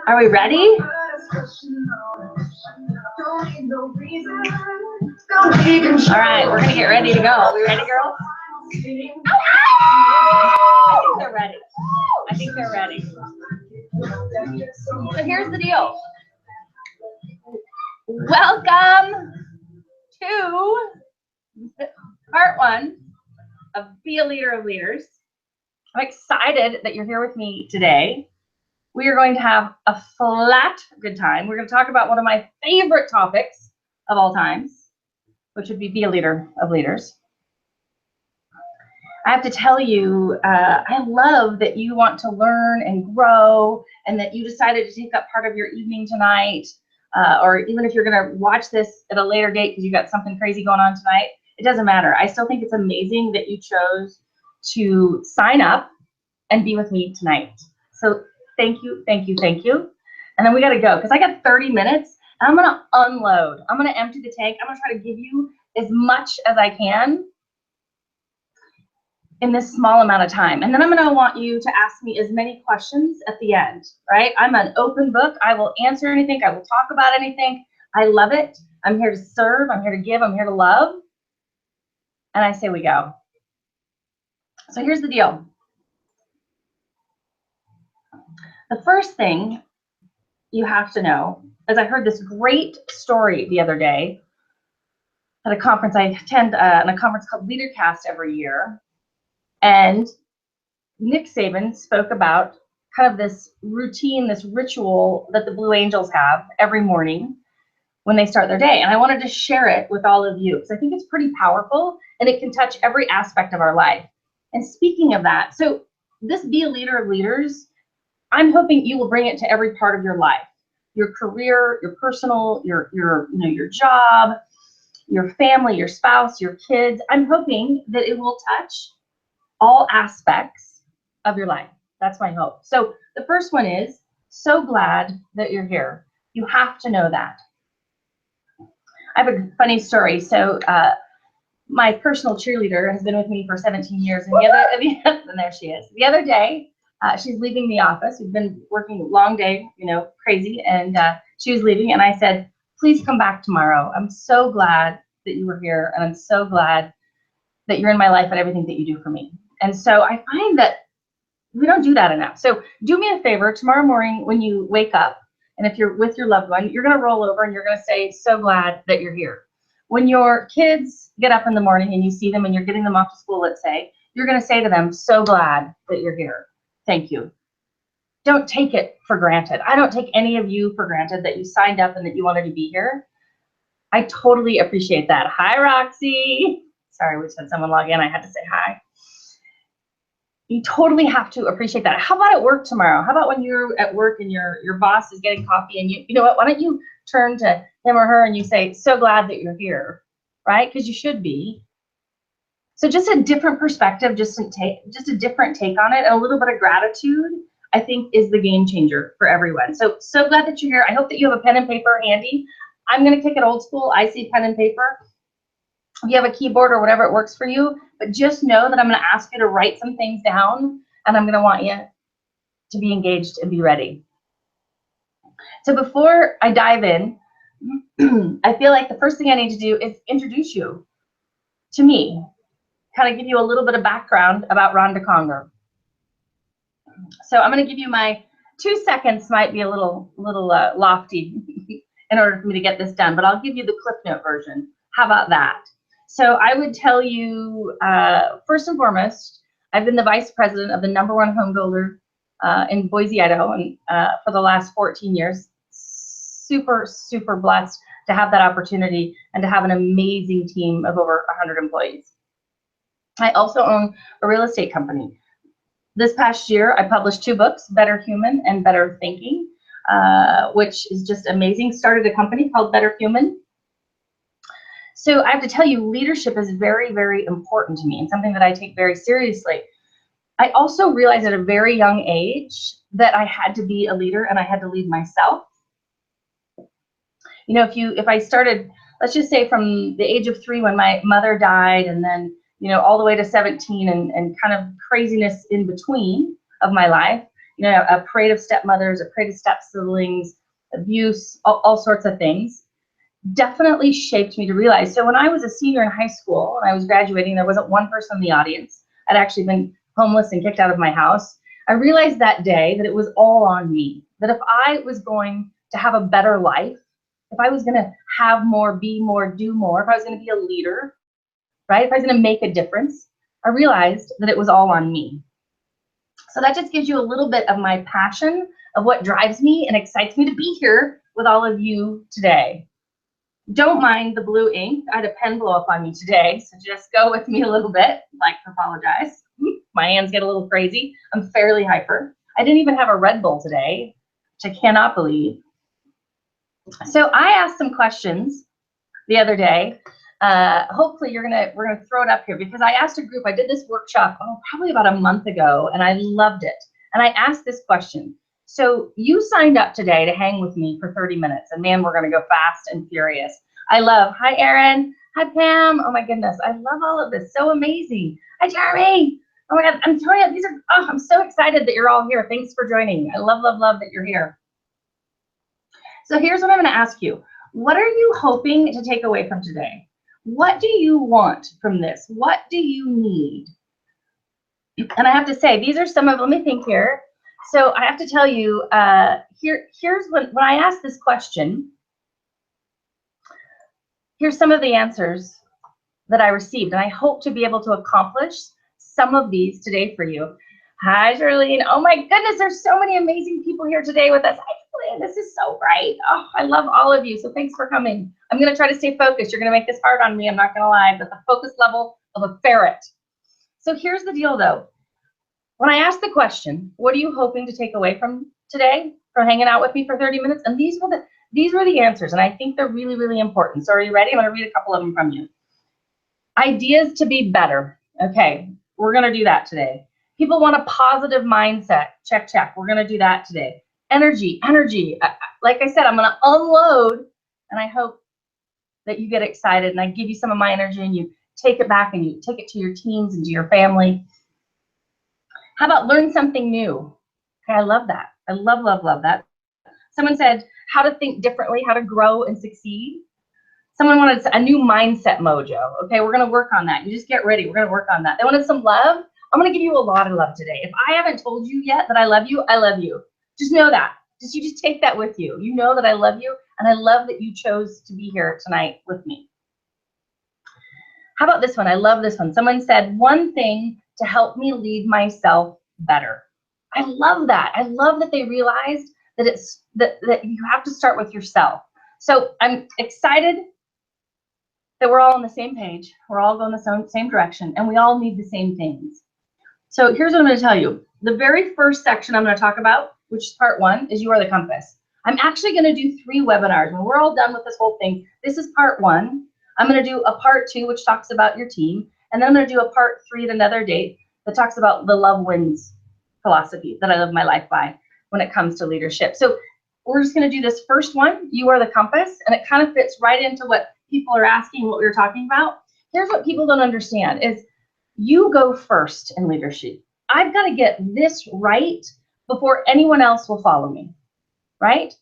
Are we ready? All right, we're gonna get ready to go. Are we ready, girls? I think they're ready. I think they're ready. So here's the deal. Welcome to part 1 of Be a Leader of Leaders. I'm excited that you're here with me today. We are going to have a flat good time. We're going to talk about one of my favorite topics of all times, which would be a leader of leaders. I have to tell you, I love that you want to learn and grow, and that you decided to take up part of your evening tonight, or even if you're going to watch this at a later date because you got something crazy going on tonight, it doesn't matter. I still think it's amazing that you chose to sign up and be with me tonight. So thank you, thank you, thank you. And then we got to go because I got 30 minutes. And I'm going to unload. I'm going to empty the tank. I'm going to try to give you as much as I can in this small amount of time. And then I'm going to want you to ask me as many questions at the end, right? I'm an open book. I will answer anything. I will talk about anything. I love it. I'm here to serve. I'm here to give. I'm here to love. And I say we go. So here's the deal. The first thing you have to know is I heard this great story the other day at a conference I attend, in a conference called LeaderCast every year. And Nick Saban spoke about kind of this routine, this ritual that the Blue Angels have every morning when they start their day. And I wanted to share it with all of you because I think it's pretty powerful and it can touch every aspect of our life. And speaking of that, so this Be a Leader of Leaders, I'm hoping you will bring it to every part of your life, your career, your personal, your job, your family, your spouse, your kids. I'm hoping that it will touch all aspects of your life. That's my hope. So the first one is, so glad that you're here. You have to know that. I have a funny story. So my personal cheerleader has been with me for 17 years. And and there she is. The other day, she's leaving the office. We've been working long day, crazy. And she was leaving. And I said, please come back tomorrow. I'm so glad that you were here. And I'm so glad that you're in my life and everything that you do for me. And so I find that we don't do that enough. So do me a favor tomorrow morning when you wake up, and if you're with your loved one, you're going to roll over and you're going to say, so glad that you're here. When your kids get up in the morning and you see them and you're getting them off to school, let's say, you're going to say to them, so glad that you're here. Thank you. Don't take it for granted. I don't take any of you for granted that you signed up and that you wanted to be here. I totally appreciate that. Hi, Roxy. Sorry, we just had someone log in. I had to say hi. You totally have to appreciate that. How about at work tomorrow? How about when you're at work and your boss is getting coffee and you know what? Why don't you turn to him or her and you say, so glad that you're here, right? Because you should be. So just a different perspective, just a different take on it, and a little bit of gratitude, I think, is the game changer for everyone. So glad that you're here. I hope that you have a pen and paper handy. I'm going to kick it old school. I see pen and paper. If you have a keyboard or whatever, it works for you. But just know that I'm going to ask you to write some things down, and I'm going to want you to be engaged and be ready. So before I dive in, I feel like the first thing I need to do is introduce you to me, kind of give you a little bit of background about Ronda Conger. So I'm going to give you my 2 seconds, might be a little lofty in order for me to get this done, but I'll give you the Cliff Note version. How about that? So I would tell you, first and foremost, I've been the vice president of the #1 home builder in Boise, Idaho, and for the last 14 years. Super, super blessed to have that opportunity and to have an amazing team of over 100 employees. I also own a real estate company. This past year, I published 2 books, Better Human and Better Thinking, which is just amazing. Started a company called Better Human. So I have to tell you, leadership is very, very important to me and something that I take very seriously. I also realized at a very young age that I had to be a leader and I had to lead myself. You know, if I started, let's just say from the age of 3 when my mother died, and then, you know, all the way to 17 and kind of craziness in between, of my life, a parade of stepmothers, a parade of step siblings, abuse, all sorts of things, definitely shaped me to realize. So when I was a senior in high school and I was graduating, there wasn't one person in the audience. I'd actually been homeless and kicked out of my house. I realized that day that it was all on me, that if I was going to have a better life, if I was going to have more, be more, do more, if I was going to be a leader, right? If I was going to make a difference, I realized that it was all on me. So that just gives you a little bit of my passion of what drives me and excites me to be here with all of you today. Don't mind the blue ink. I had a pen blow up on me today, so just go with me a little bit. I'd like to apologize. My hands get a little crazy. I'm fairly hyper. I didn't even have a Red Bull today, which I cannot believe. So I asked some questions the other day. Hopefully we're gonna throw it up here, because I asked a group. I did this workshop probably about a month ago, and I loved it. And I asked this question. So you signed up today to hang with me for 30 minutes, and man, we're gonna go fast and furious. Hi Erin, hi Pam. Oh my goodness, I love all of this. So amazing. Hi Jeremy. Oh my God, I'm telling you, I'm so excited that you're all here. Thanks for joining. I love that you're here. So here's what I'm gonna ask you. What are you hoping to take away from today? What do you want from this? What do you need? And I have to say, these are some of, let me think here. So I have to tell you, here's when I asked this question, here's some of the answers that I received, and I hope to be able to accomplish some of these today for you. Hi, Charlene. Oh my goodness, there's so many amazing people here today with us. This is so bright. Oh, I love all of you. So thanks for coming. I'm going to try to stay focused. You're going to make this hard on me. I'm not going to lie, but the focus level of a ferret. So here's the deal though. When I asked the question, what are you hoping to take away from today, from hanging out with me for 30 minutes? And these were the answers. And I think they're really, really important. So are you ready? I'm going to read a couple of them from you. Ideas to be better. Okay, we're going to do that today. People want a positive mindset. Check, check. We're going to do that today. Energy. Like I said, I'm going to unload, and I hope that you get excited and I give you some of my energy and you take it back and you take it to your teams and to your family. How about learn something new? Okay, I love that. I love that. Someone said how to think differently, how to grow and succeed. Someone wanted a new mindset mojo. Okay, we're going to work on that. You just get ready. We're going to work on that. They wanted some love. I'm going to give you a lot of love today. If I haven't told you yet that I love you, I love you. Just know that. You just take that with you. You know that I love you, and I love that you chose to be here tonight with me. How about this one? I love this one. Someone said, one thing to help me lead myself better. I love that. I love that they realized that that you have to start with yourself. So I'm excited that we're all on the same page. We're all going the same direction, and we all need the same things. So here's what I'm going to tell you. The very first section I'm going to talk about, which is part 1, is You Are the Compass. I'm actually going to do 3 webinars. When we're all done with this whole thing, this is part 1. I'm going to do a part 2, which talks about your team. And then I'm going to do a part 3 at another date that talks about the love wins philosophy that I live my life by when it comes to leadership. So we're just going to do this first one, You Are the Compass, and it kind of fits right into what people are asking, what we were talking about. Here's what people don't understand is you go first in leadership. I've got to get this right before anyone else will follow me, right?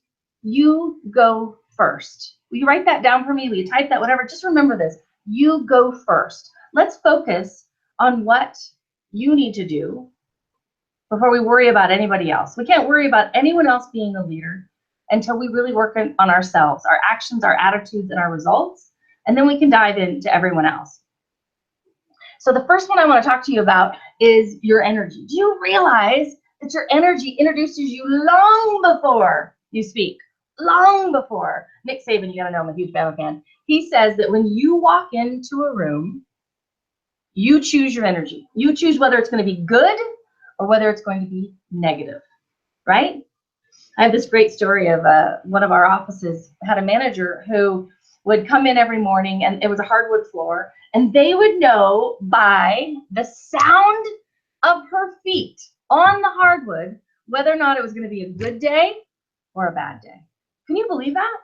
You go first. Will you write that down for me? Will you type that, whatever? Just remember this. You go first. Let's focus on what you need to do before we worry about anybody else. We can't worry about anyone else being a leader until we really work on ourselves, our actions, our attitudes, and our results, and then we can dive into everyone else. So the first one I want to talk to you about is your energy. Do you realize that your energy introduces you long before you speak? Long before. Nick Saban, you gotta know I'm a huge Bama fan. He says that when you walk into a room, you choose your energy. You choose whether it's going to be good or whether it's going to be negative, right? I have this great story of one of our offices had a manager who would come in every morning, and it was a hardwood floor, and they would know by the sound of her feet on the hardwood whether or not it was going to be a good day or a bad day. Can you believe that?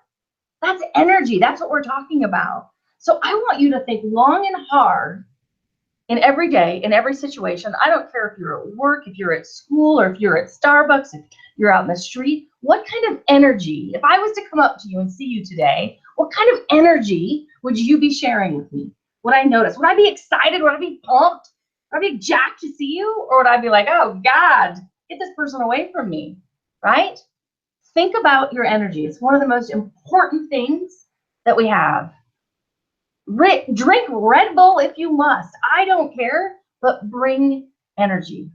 That's energy. That's what we're talking about. So I want you to think long and hard in every day, in every situation. I don't care if you're at work, if you're at school, or if you're at Starbucks, if you're out in the street. What kind of energy, if I was to come up to you and see you today, what kind of energy would you be sharing with me? Would I notice? Would I be excited? Would I be pumped? Would I be jacked to see you? Or would I be like, oh God, get this person away from me, right? Think about your energy. It's one of the most important things that we have. Drink Red Bull if you must. I don't care, but bring energy.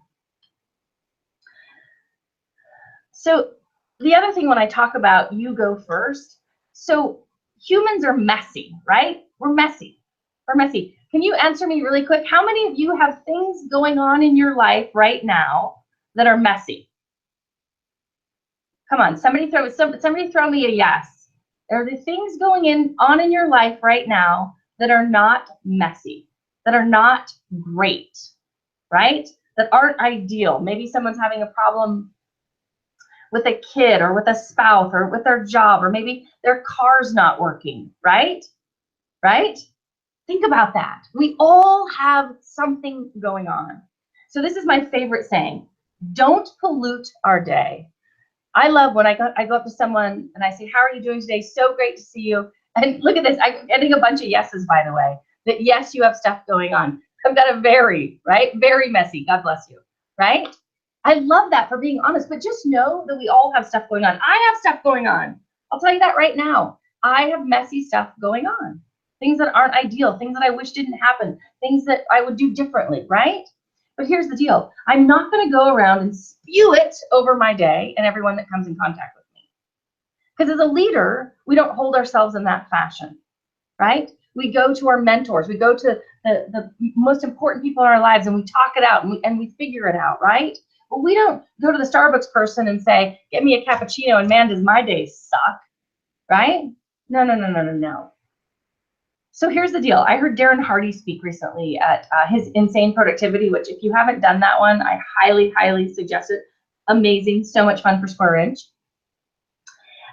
So the other thing when I talk about you go first, so humans are messy, right? We're messy. We're messy. Can you answer me really quick? How many of you have things going on in your life right now that are messy? Come on, somebody throw me a yes. Are there things going on in your life right now that are not messy, that are not great, right? That aren't ideal? Maybe someone's having a problem with a kid or with a spouse or with their job, or maybe their car's not working, right? Right? Think about that. We all have something going on. So this is my favorite saying: don't pollute our day. I love when I go up to someone and I say, how are you doing today? So great to see you. And look at this, I'm getting a bunch of yeses, by the way, that yes, you have stuff going on. I've got a very messy, God bless you, right? I love that, for being honest, but just know that we all have stuff going on. I have stuff going on. I'll tell you that right now. I have messy stuff going on. Things that aren't ideal, things that I wish didn't happen, things that I would do differently, right? But here's the deal. I'm not going to go around and spew it over my day and everyone that comes in contact with me. Because as a leader, we don't hold ourselves in that fashion, right? We go to our mentors. We go to the most important people in our lives and we talk it out and we figure it out, right? But we don't go to the Starbucks person and say, get me a cappuccino and man, does my day suck, right? No. So here's the deal. I heard Darren Hardy speak recently at his Insane Productivity, which if you haven't done that one, I highly, highly suggest it. Amazing, so much fun for Square Inch.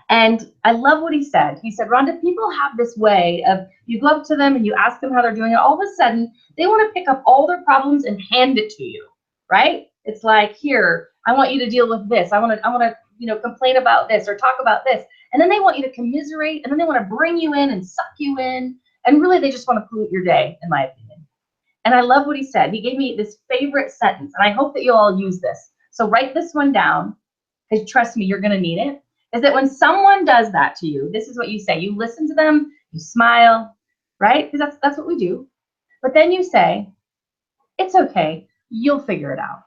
And I love what he said. He said, Rhonda, people have this way of, you go up to them and you ask them how they're doing, and all of a sudden they want to pick up all their problems and hand it to you, right? It's like, here, I want you to deal with this. I want to, complain about this or talk about this. And then they want you to commiserate, and then they want to bring you in and suck you in. And really, they just want to pollute your day, in my opinion. And I love what he said. He gave me this favorite sentence, and I hope that you'll all use this. So write this one down, because trust me, you're going to need it. Is that when someone does that to you, this is what you say. You listen to them, you smile, right? Because that's what we do. But then you say, it's okay. You'll figure it out.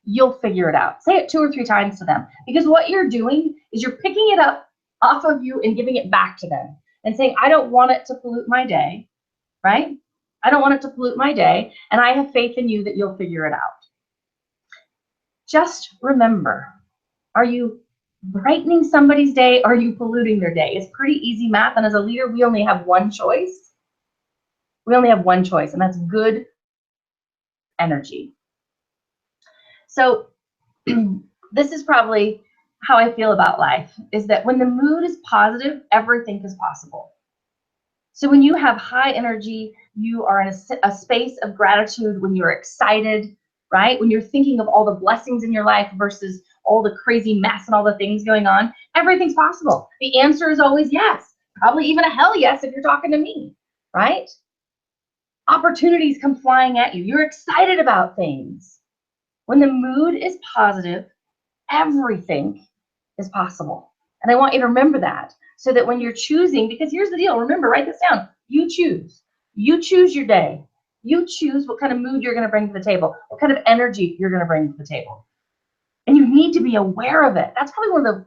You'll figure it out. Say it 2 or 3 times to them. Because what you're doing is you're picking it up off of you and giving it back to them. And saying, I don't want it to pollute my day, right? I don't want it to pollute my day, and I have faith in you that you'll figure it out. Just remember, are you brightening somebody's day, or are you polluting their day? It's pretty easy math, and as a leader, we only have one choice. We only have one choice, and that's good energy. So this is probably how I feel about life, is that when the mood is positive, everything is possible. So when you have high energy, you are in a space of gratitude, when you're excited, right? When you're thinking of all the blessings in your life versus all the crazy mess and all the things going on, everything's possible. The answer is always yes, probably even a hell yes if you're talking to me, right? Opportunities come flying at you. You're excited about things. When the mood is positive, everything is possible. And I want you to remember that, so that when you're choosing, because here's the deal, remember, write this down. You choose. You choose your day. You choose what kind of mood you're going to bring to the table, what kind of energy you're going to bring to the table. And you need to be aware of it. That's probably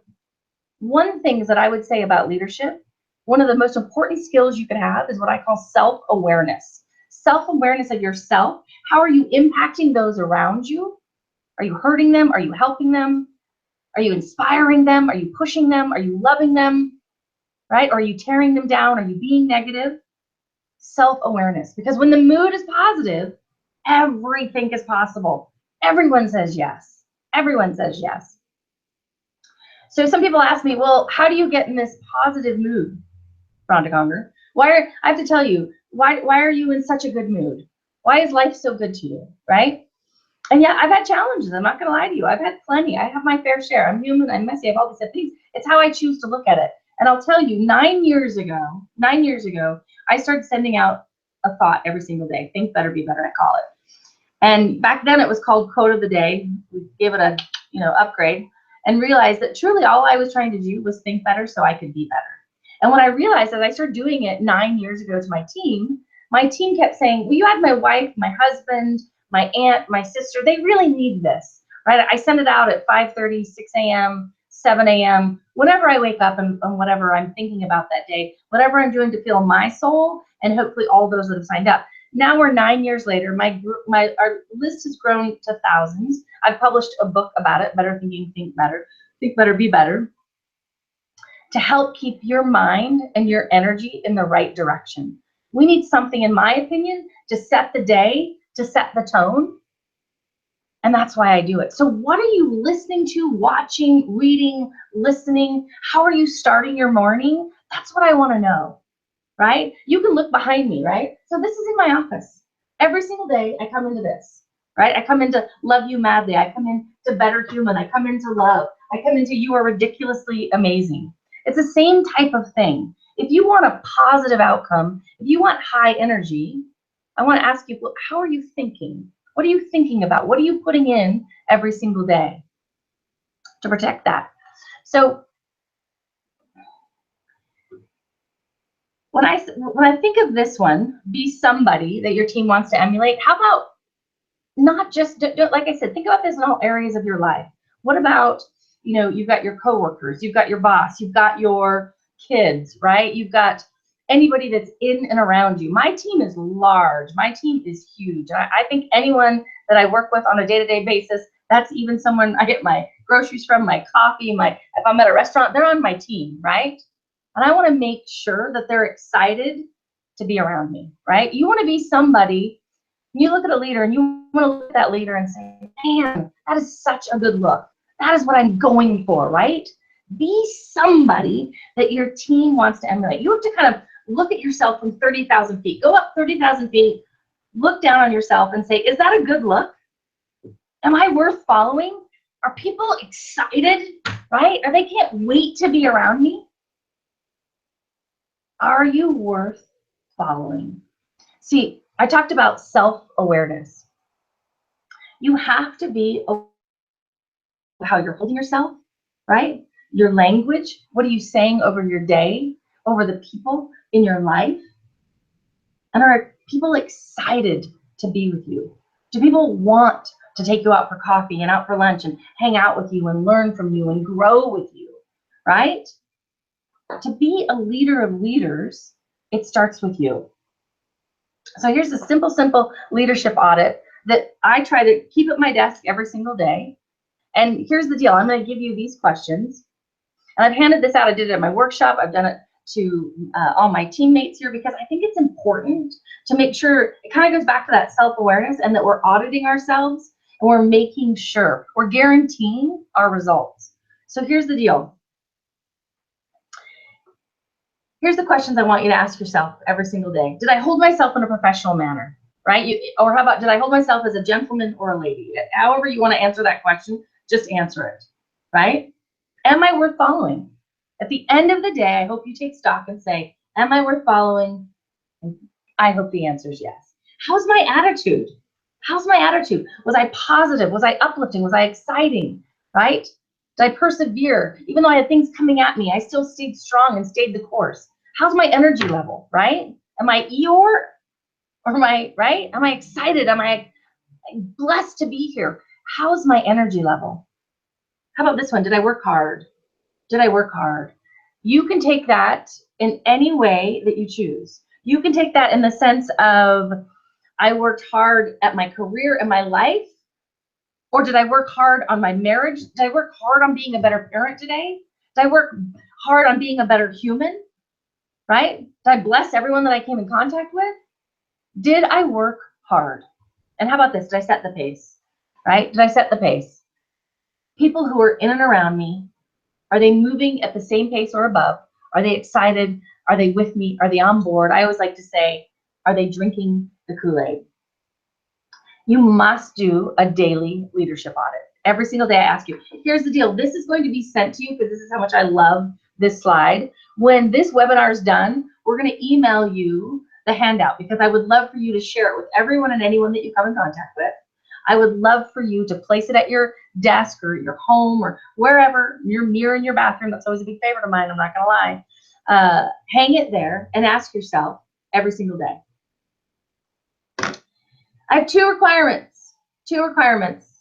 one things that I would say about leadership. One of the most important skills you can have is what I call self-awareness. Self-awareness of yourself. How are you impacting those around you? Are you hurting them? Are you helping them? Are you inspiring them? Are you pushing them? Are you loving them? Right? Or are you tearing them down? Are you being negative? Self-awareness. Because when the mood is positive, everything is possible. Everyone says yes. Everyone says yes. So some people ask me, well, how do you get in this positive mood, Ronda Conger? I have to tell you, why are you in such a good mood? Why is life so good to you, right? And yeah, I've had challenges. I'm not going to lie to you. I've had plenty. I have my fair share. I'm human. I'm messy. I have all these things. It's how I choose to look at it. And I'll tell you, 9 years ago, I started sending out a thought every single day. Think better, be better, I call it. And back then it was called quote of the day. We gave it a, upgrade, and realized that truly all I was trying to do was think better so I could be better. And what I realized as I started doing it 9 years ago to my team kept saying, will you add my wife, my husband, my aunt, my sister? They really need this, right? I send it out at 5:30, 6 a.m., 7 a.m., whenever I wake up and whatever I'm thinking about that day, whatever I'm doing to feel my soul, and hopefully all those that have signed up. Now we're 9 years later. Our list has grown to thousands. I've published a book about it, Better Thinking, Think Better, Be Better, to help keep your mind and your energy in the right direction. We need something, in my opinion, to set the day, to set the tone. And that's why I do it. So what are you listening to, watching, reading, listening? How are you starting your morning? That's what I want to know, right? You can look behind me, right? So this is in my office. Every single day I come into this, right? I come into Love You Madly. I come into Better Human. I come into Love. I come into You Are Ridiculously Amazing. It's the same type of thing. If you want a positive outcome, if you want high energy, I want to ask you, well, how are you thinking? What are you thinking about? What are you putting in every single day to protect that? So when I think of this one, be somebody that your team wants to emulate, how about not just, like I said, think about this in all areas of your life. What about, you've got your coworkers, you've got your boss, you've got your kids, right? You've got anybody that's in and around you. My team is large. My team is huge. I think anyone that I work with on a day-to-day basis, that's even someone I get my groceries from, my coffee, if I'm at a restaurant, they're on my team, right? And I want to make sure that they're excited to be around me, right? You want to be somebody, you look at a leader and you want to look at that leader and say, man, that is such a good look. That is what I'm going for, right? Be somebody that your team wants to emulate. You have to kind of look at yourself from 30,000 feet. Go up 30,000 feet, look down on yourself and say, is that a good look? Am I worth following? Are people excited, right? Or they can't wait to be around me? Are you worth following? See, I talked about self-awareness. You have to be aware of how you're holding yourself, right? Your language, what are you saying over your day, over the people in your life? And are people excited to be with you? Do people want to take you out for coffee and out for lunch and hang out with you and learn from you and grow with you, right? To be a leader of leaders, it starts with you. So here's a simple leadership audit that I try to keep at my desk every single day. And here's the deal. I'm going to give you these questions. And I've handed this out. I did it at my workshop. I've done it to all my teammates here because I think it's important to make sure it kind of goes back to that self-awareness and that we're auditing ourselves and we're making sure we're guaranteeing our results. So here's the deal. Here's the questions I want you to ask yourself every single day. Did I hold myself in a professional manner, right? Or how about, did I hold myself as a gentleman or a lady? However you want to answer that question, just answer it, right? Am I worth following? At the end of the day, I hope you take stock and say, am I worth following? And I hope the answer is yes. How's my attitude? How's my attitude? Was I positive? Was I uplifting? Was I exciting, right? Did I persevere? Even though I had things coming at me, I still stayed strong and stayed the course. How's my energy level, right? Am I Eeyore? Or am I, right? Am I excited? Am I blessed to be here? How's my energy level? How about this one? Did I work hard? Did I work hard? You can take that in any way that you choose. You can take that in the sense of, I worked hard at my career and my life, or did I work hard on my marriage? Did I work hard on being a better parent today? Did I work hard on being a better human? Right? Did I bless everyone that I came in contact with? Did I work hard? And how about this? Did I set the pace? Right? Did I set the pace? People who are in and around me, are they moving at the same pace or above? Are they excited? Are they with me? Are they on board? I always like to say, are they drinking the Kool-Aid? You must do a daily leadership audit. Every single day I ask you, here's the deal. This is going to be sent to you because this is how much I love this slide. When this webinar is done, we're going to email you the handout because I would love for you to share it with everyone and anyone that you come in contact with. I would love for you to place it at your desk or your home or wherever, your mirror in your bathroom. That's always a big favorite of mine, I'm not going to lie. Hang it there and ask yourself every single day. I have two requirements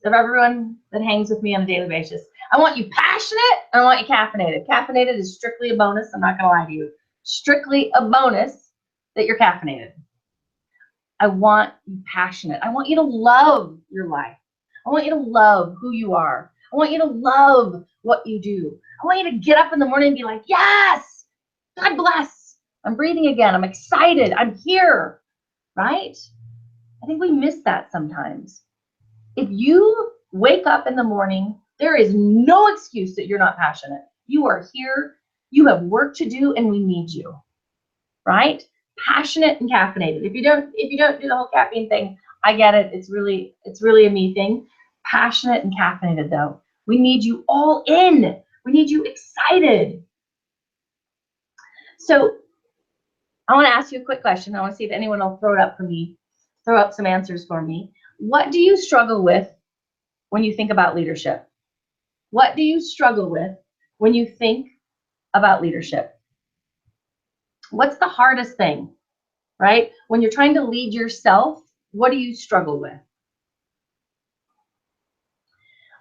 of everyone that hangs with me on a daily basis. I want you passionate and I want you caffeinated. Caffeinated is strictly a bonus. I'm not going to lie to you. Strictly a bonus that you're caffeinated. I want you passionate. I want you to love your life. I want you to love who you are. I want you to love what you do. I want you to get up in the morning and be like, yes, God bless. I'm breathing again. I'm excited. I'm here, right? I think we miss that sometimes. If you wake up in the morning, there is no excuse that you're not passionate. You are here. You have work to do and we need you, right? Passionate and caffeinated. If you don't do the whole caffeine thing, I get it. It's really a me thing. Passionate and caffeinated though. We need you all in. We need you excited. So I want to ask you a quick question. I want to see if anyone will throw it up for me, throw up some answers for me. What do you struggle with when you think about leadership? What do you struggle with when you think about leadership? What's the hardest thing, right? When you're trying to lead yourself, what do you struggle with?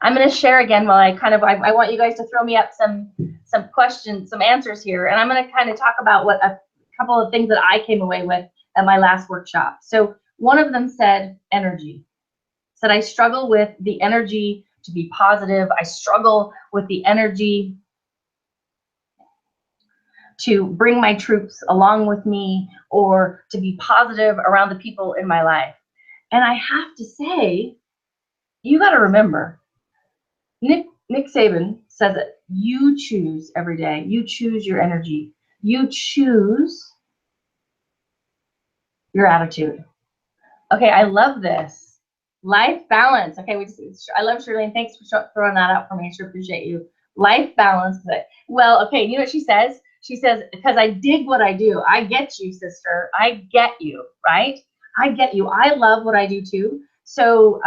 I'm going to share again while I want you guys to throw me up some questions, some answers here, and I'm going to kind of talk about what a couple of things that I came away with at my last workshop. So one of them said energy. Said I struggle with the energy to be positive. I struggle with the energy to bring my troops along with me or to be positive around the people in my life. And I have to say, you got to remember, Nick Saban says it. You choose every day. You choose your energy. You choose your attitude. Okay, I love this. Life balance. Okay, I love Shirley. Thanks for throwing that out for me. I sure appreciate you. Life balance. Well, okay, you know what she says? She says, because I dig what I do. I get you, sister. I get you, right? I get you. I love what I do too. So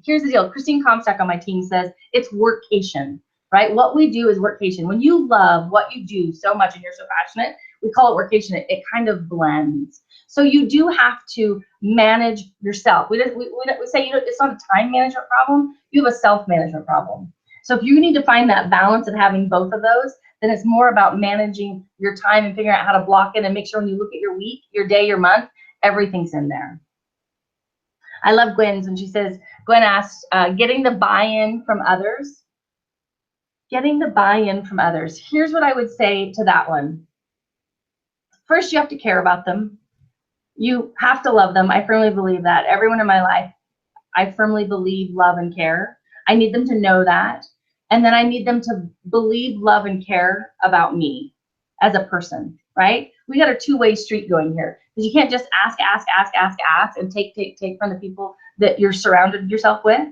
here's the deal. Christine Comstock on my team says it's workation, right? What we do is workation. When you love what you do so much and you're so passionate, we call it workation. It kind of blends. So you do have to manage yourself. We say it's not a time management problem. You have a self-management problem. So if you need to find that balance of having both of those, then it's more about managing your time and figuring out how to block it and make sure when you look at your week, your day, your month, everything's in there. I love Gwen's when she says, Gwen asked, getting the buy-in from others. Getting the buy-in from others. Here's what I would say to that one. First, you have to care about them. You have to love them. I firmly believe that. Everyone in my life, I firmly believe, love, and care. I need them to know that. And then I need them to believe, love, and care about me as a person, right? We got a two-way street going here. Because you can't just ask, and take from the people that you're surrounded yourself with,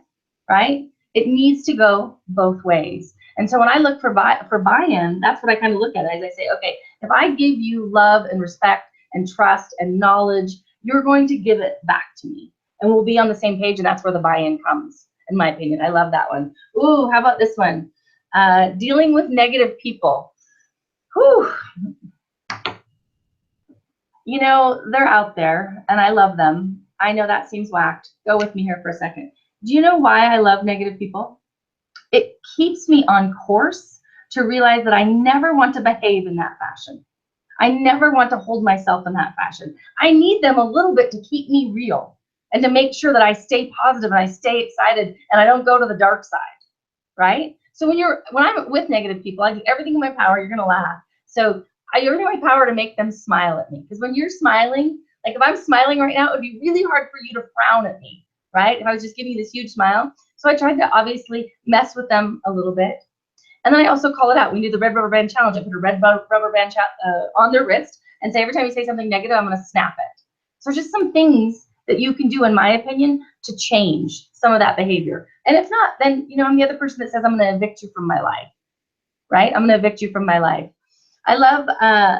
right? It needs to go both ways. And so when I look for buy-in, that's what I kind of look at as I say, okay, if I give you love and respect and trust and knowledge, you're going to give it back to me. And we'll be on the same page, and that's where the buy-in comes, in my opinion. I love that one. Ooh, how about this one? Dealing with negative people. Whew. You know, they're out there, and I love them. I know that seems whacked. Go with me here for a second. Do you know why I love negative people? It keeps me on course to realize that I never want to behave in that fashion. I never want to hold myself in that fashion. I need them a little bit to keep me real and to make sure that I stay positive and I stay excited and I don't go to the dark side, right? So when I'm with negative people, I do everything in my power. You're gonna laugh. So I do everything in my power to make them smile at me. Because when you're smiling, like if I'm smiling right now, it would be really hard for you to frown at me, right? If I was just giving you this huge smile. So I tried to obviously mess with them a little bit. And then I also call it out. We do the red rubber band challenge. I put a red rubber band on their wrist and say every time you say something negative, I'm going to snap it. So just some things that you can do, in my opinion, to change some of that behavior. And if not, then, you know, I'm the other person that says, I'm going to evict you from my life, right? I'm going to evict you from my life. I love,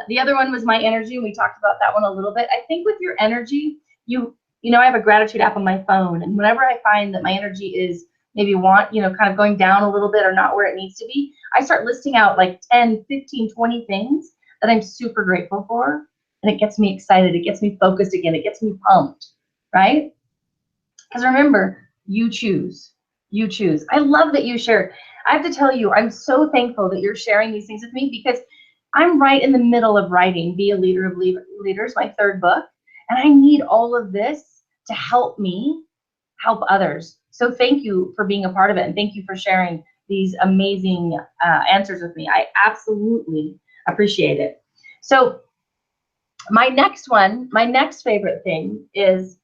the other one was my energy, and we talked about that one a little bit. I think with your energy, you know, I have a gratitude app on my phone, and whenever I find that my energy is maybe kind of going down a little bit or not where it needs to be, I start listing out like 10, 15, 20 things that I'm super grateful for, and it gets me excited, it gets me focused again, it gets me pumped, right? Because remember, you choose. You choose. I love that you shared. I have to tell you, I'm so thankful that you're sharing these things with me, because I'm right in the middle of writing Be a Leader of Leaders, my 3rd book, and I need all of this to help me help others. So thank you for being a part of it, and thank you for sharing these amazing answers with me. I absolutely appreciate it. So my next favorite thing is,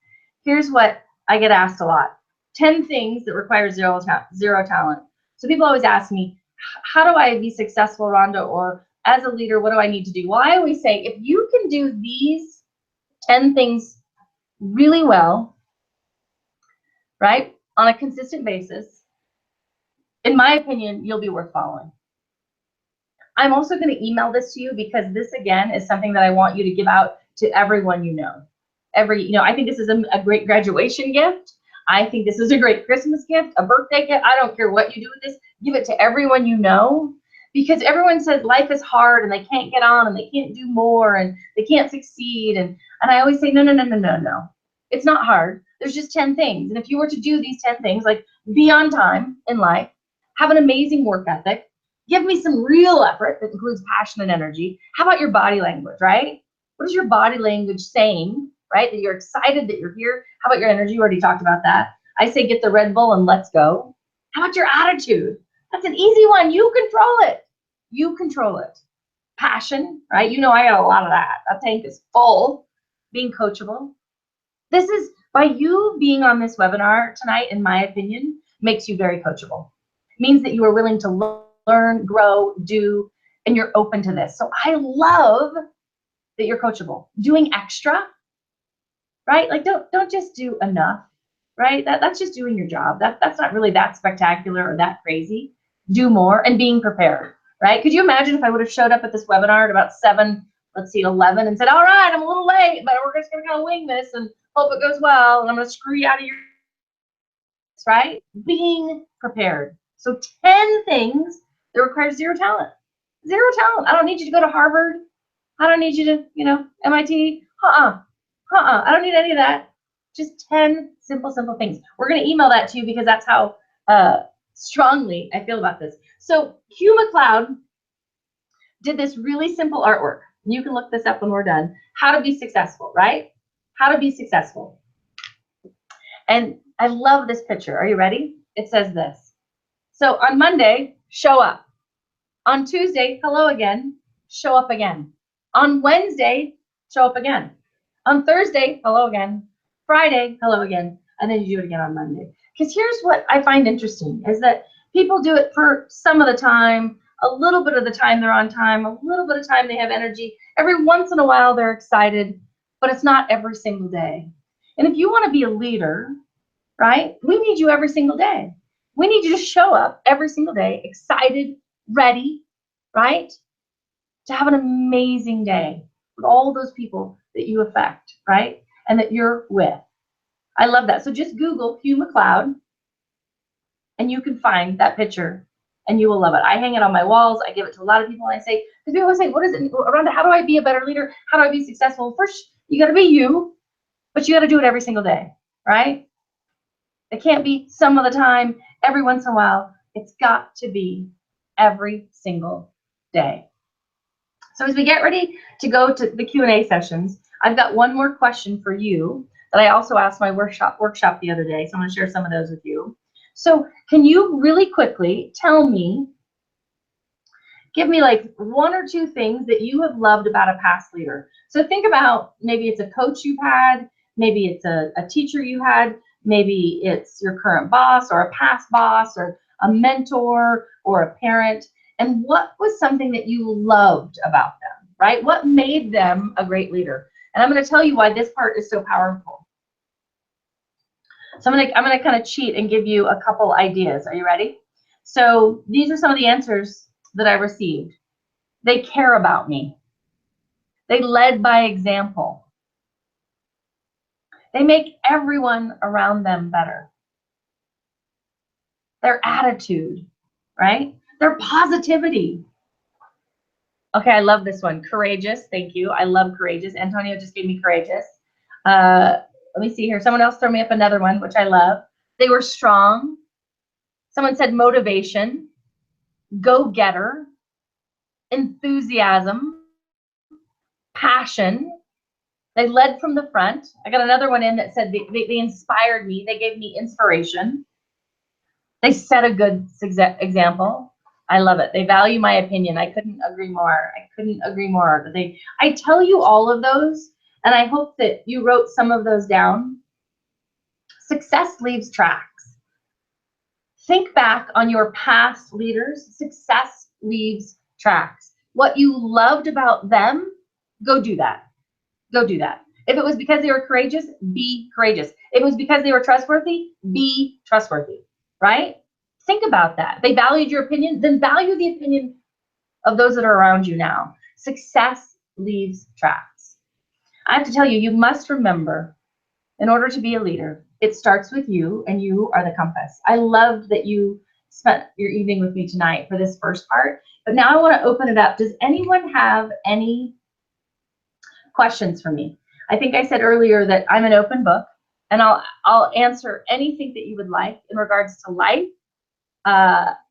here's what I get asked a lot: 10 things that require zero talent. So people always ask me, how do I be successful, Rhonda? Or as a leader, what do I need to do? Well, I always say, if you can do these 10 things really well, right, on a consistent basis, in my opinion, you'll be worth following. I'm also going to email this to you, because this, again, is something that I want you to give out to everyone you know. I think this is a great graduation gift. I think this is a great Christmas gift, a birthday gift. I don't care what you do with this. Give it to everyone you know, because everyone says life is hard and they can't get on and they can't do more and they can't succeed. And I always say, no. It's not hard. There's just 10 things. And if you were to do these 10 things, like be on time in life, have an amazing work ethic, give me some real effort that includes passion and energy. How about your body language, right? What is your body language saying, right? That you're excited that you're here. How about your energy? We already talked about that. I say get the Red Bull and let's go. How about your attitude? That's an easy one. You control it. You control it. Passion, right? You know I got a lot of that. That tank is full. Being coachable. This is, by you being on this webinar tonight, in my opinion, makes you very coachable. It means that you are willing to learn, grow, do, and you're open to this. So I love that you're coachable. Doing extra, right? Like don't just do enough, right? That's just doing your job. That's not really that spectacular or that crazy. Do more, and being prepared, right? Could you imagine if I would have showed up at this webinar at about 11 and said, all right, I'm a little late, but we're just gonna kind of wing this and hope it goes well, and I'm gonna screw you out of your, right? Being prepared. So 10 things that require zero talent. Zero talent. I don't need you to go to Harvard. I don't need you to, MIT. I don't need any of that. Just 10 simple things. We're going to email that to you, because that's how strongly I feel about this. So Hugh McLeod did this really simple artwork. You can look this up when we're done. How to be successful, right? How to be successful. And I love this picture. Are you ready? It says this. So on Monday, show up. On Tuesday, hello again, show up again. On Wednesday, show up again. On Thursday, hello again. Friday, hello again. And then you do it again on Monday. Because here's what I find interesting, is that people do it for some of the time, a little bit of the time they're on time, a little bit of time they have energy. Every once in a while they're excited, but it's not every single day. And if you want to be a leader, right, we need you every single day. We need you to show up every single day, excited, ready, right, to have an amazing day with all those people that you affect, right, and that you're with. I love that. So just Google Hugh McLeod, and you can find that picture, and you will love it. I hang it on my walls. I give it to a lot of people, and I say, because people always say, what is it, Rhonda, how do I be a better leader? How do I be successful? First, you got to be you, but you got to do it every single day, right? It can't be some of the time, every once in a while. It's got to be every single day. So as we get ready to go to the Q&A sessions, I've got one more question for you that I also asked my workshop the other day. So I'm going to share some of those with you. So can you really quickly tell me, give me like 1 or 2 things that you have loved about a past leader? So think about, maybe it's a coach you've had, maybe it's a teacher you had, maybe it's your current boss or a past boss or a mentor or a parent. And what was something that you loved about them, right? What made them a great leader? And I'm going to tell you why this part is so powerful. So I'm gonna kind of cheat and give you a couple ideas. Are you ready? So these are some of the answers that I received. They care about me. They led by example. They make everyone around them better. Their attitude, right? Their positivity. Okay, I love this one. Courageous, thank you. I love courageous. Antonio just gave me courageous. Let me see here. Someone else throw me up another one, which I love. They were strong. Someone said motivation, go-getter, enthusiasm, passion. They led from the front. I got another one in that said they inspired me. They gave me inspiration. They set a good example. I love it. They value my opinion. I couldn't agree more. I couldn't agree more. I tell you all of those, and I hope that you wrote some of those down. Success leaves tracks. Think back on your past leaders. Success leaves tracks. What you loved about them, go do that. Go do that. If it was because they were courageous, be courageous. If it was because they were trustworthy, be trustworthy, right? Think about that. They valued your opinion, then value the opinion of those that are around you now. Success leaves tracks. I have to tell you, you must remember, in order to be a leader, it starts with you, and you are the compass. I loved that you spent your evening with me tonight for this first part, but now I want to open it up. Does anyone have any questions for me? I think I said earlier that I'm an open book, and I'll answer anything that you would like in regards to life,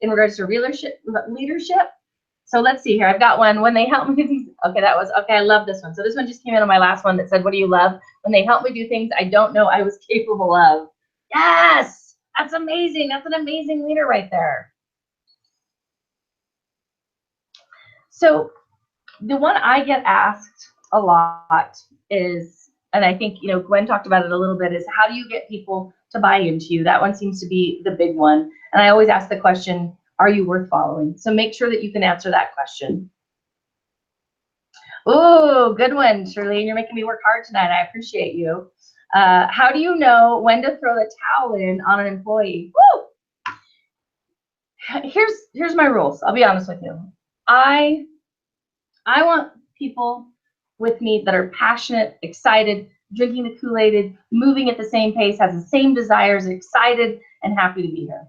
in regards to leadership. So let's see here. I've got one. When they help me do things. Okay, I love this one. So this one just came in on my last one that said, what do you love? When they help me do things I don't know I was capable of. Yes, that's amazing. That's an amazing leader right there. So the one I get asked a lot is, and I think, Gwen talked about it a little bit, is how do you get people to buy into you? That one seems to be the big one. And I always ask the question, are you worth following? So make sure that you can answer that question. Oh, good one, Shirley. You're making me work hard tonight. I appreciate you. How do you know when to throw the towel in on an employee? Woo! Here's my rules. I'll be honest with you. I want people with me that are passionate, excited, drinking the Kool-Aid, moving at the same pace, has the same desires, excited and happy to be here.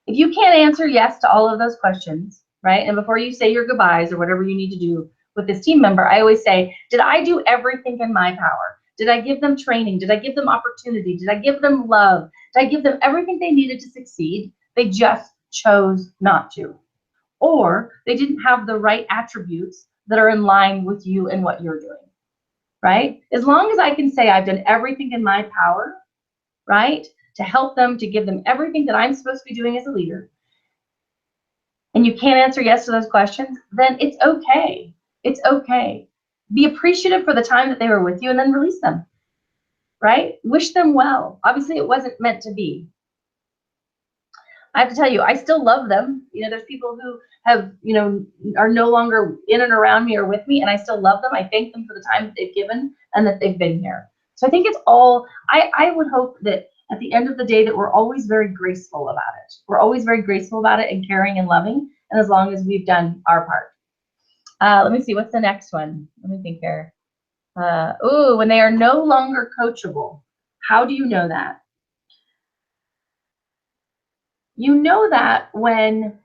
If you can't answer yes to all of those questions, right? And before you say your goodbyes or whatever you need to do with this team member, I always say, did I do everything in my power? Did I give them training? Did I give them opportunity? Did I give them love? Did I give them everything they needed to succeed? They just chose not to. Or they didn't have the right attributes that are in line with you and what you're doing, right? As long as I can say I've done everything in my power, right, to help them, to give them everything that I'm supposed to be doing as a leader, and you can't answer yes to those questions, then it's okay. It's okay. Be appreciative for the time that they were with you, and then release them, right? Wish them well. Obviously, it wasn't meant to be. I have to tell you, I still love them. There's people who have, are no longer in and around me or with me, and I still love them. I thank them for the time that they've given and that they've been here. So I think it's all, I would hope that at the end of the day that we're always very graceful about it. We're always very graceful about it and caring and loving, and as long as we've done our part. Let me see, what's the next one? Let me think here. When they are no longer coachable. How do you know that? You know that when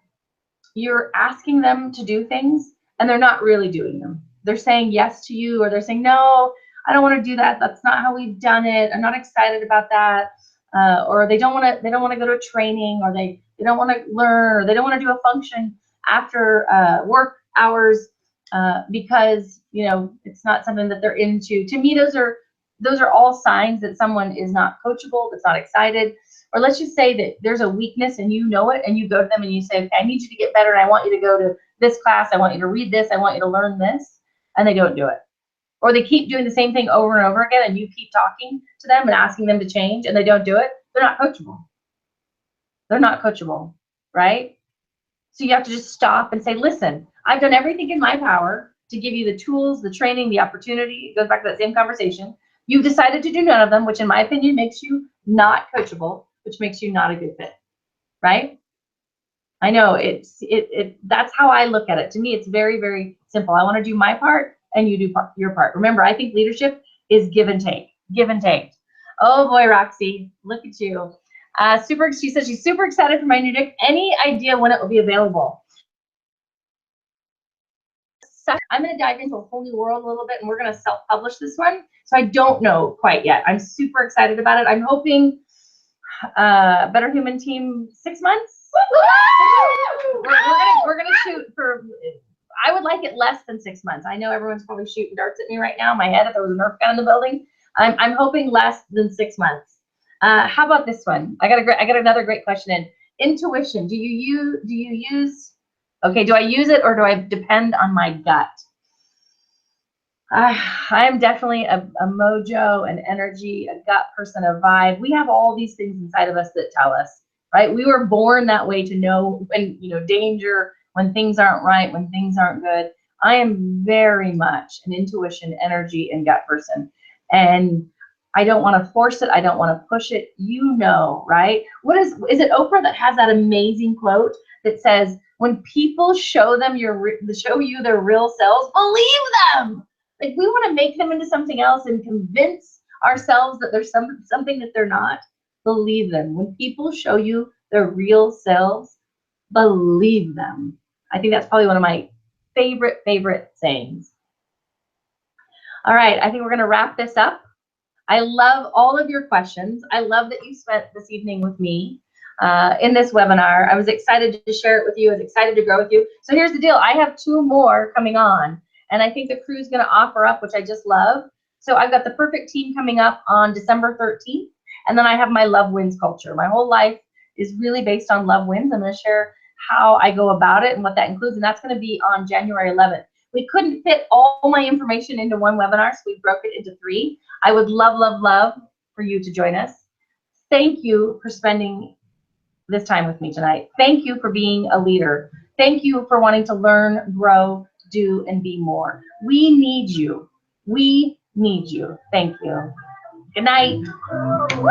you're asking them to do things and they're not really doing them. They're saying yes to you, or they're saying, no, I don't want to do that. That's not how we've done it. I'm not excited about that. Or they don't want to go to a training, or they don't want to learn, or they don't want to do a function after work hours because it's not something that they're into. To me, those are all signs that someone is not coachable, that's not excited. Or let's just say that there's a weakness and you know it, and you go to them and you say, okay, I need you to get better, and I want you to go to this class, I want you to read this, I want you to learn this, and they don't do it. Or they keep doing the same thing over and over again, and you keep talking to them and asking them to change, and they don't do it. They're not coachable. They're not coachable, right? So you have to just stop and say, listen, I've done everything in my power to give you the tools, the training, the opportunity. It goes back to that same conversation. You've decided to do none of them, which in my opinion makes you not coachable, which makes you not a good fit, right? I know that's how I look at it. To me, it's very, very simple. I want to do my part and you do your part. Remember, I think leadership is give and take, give and take. Oh boy, Roxy, look at you. She says she's super excited for my new book. Any idea when it will be available? I'm going to dive into a whole new world a little bit, and we're going to self-publish this one. So I don't know quite yet. I'm super excited about it. I'm hoping Better Human Team 6 months. We're gonna shoot for. I would like it less than 6 months. I know everyone's probably shooting darts at me right now in my head if there was a Nerf gun in the building. I'm hoping less than 6 months. How about this one? I got another great question in. Intuition. Do you use? Okay, do I use it or do I depend on my gut? I'm definitely a mojo, an energy, a gut person, a vibe. We have all these things inside of us that tell us, right? We were born that way to know when, danger, when things aren't right, when things aren't good. I am very much an intuition, energy, and gut person. And I don't want to force it. I don't want to push it. Right? Is it Oprah that has that amazing quote that says, when people show you their real selves, believe them. Like, we want to make them into something else and convince ourselves that there's something that they're not. Believe them. When people show you their real selves, believe them. I think that's probably one of my favorite sayings. All right, I think we're going to wrap this up. I love all of your questions. I love that you spent this evening with me in this webinar. I was excited to share it with you. I was excited to grow with you. So here's the deal. I have 2 more coming on. And I think the crew's going to offer up, which I just love. So I've got the perfect team coming up on December 13th. And then I have my Love Wins culture. My whole life is really based on Love Wins. I'm going to share how I go about it and what that includes. And that's going to be on January 11th. We couldn't fit all my information into one webinar, so we broke it into 3. I would love, love, love for you to join us. Thank you for spending this time with me tonight. Thank you for being a leader. Thank you for wanting to learn, grow, do, and be more. We need you. We need you. Thank you. Good night. Woo!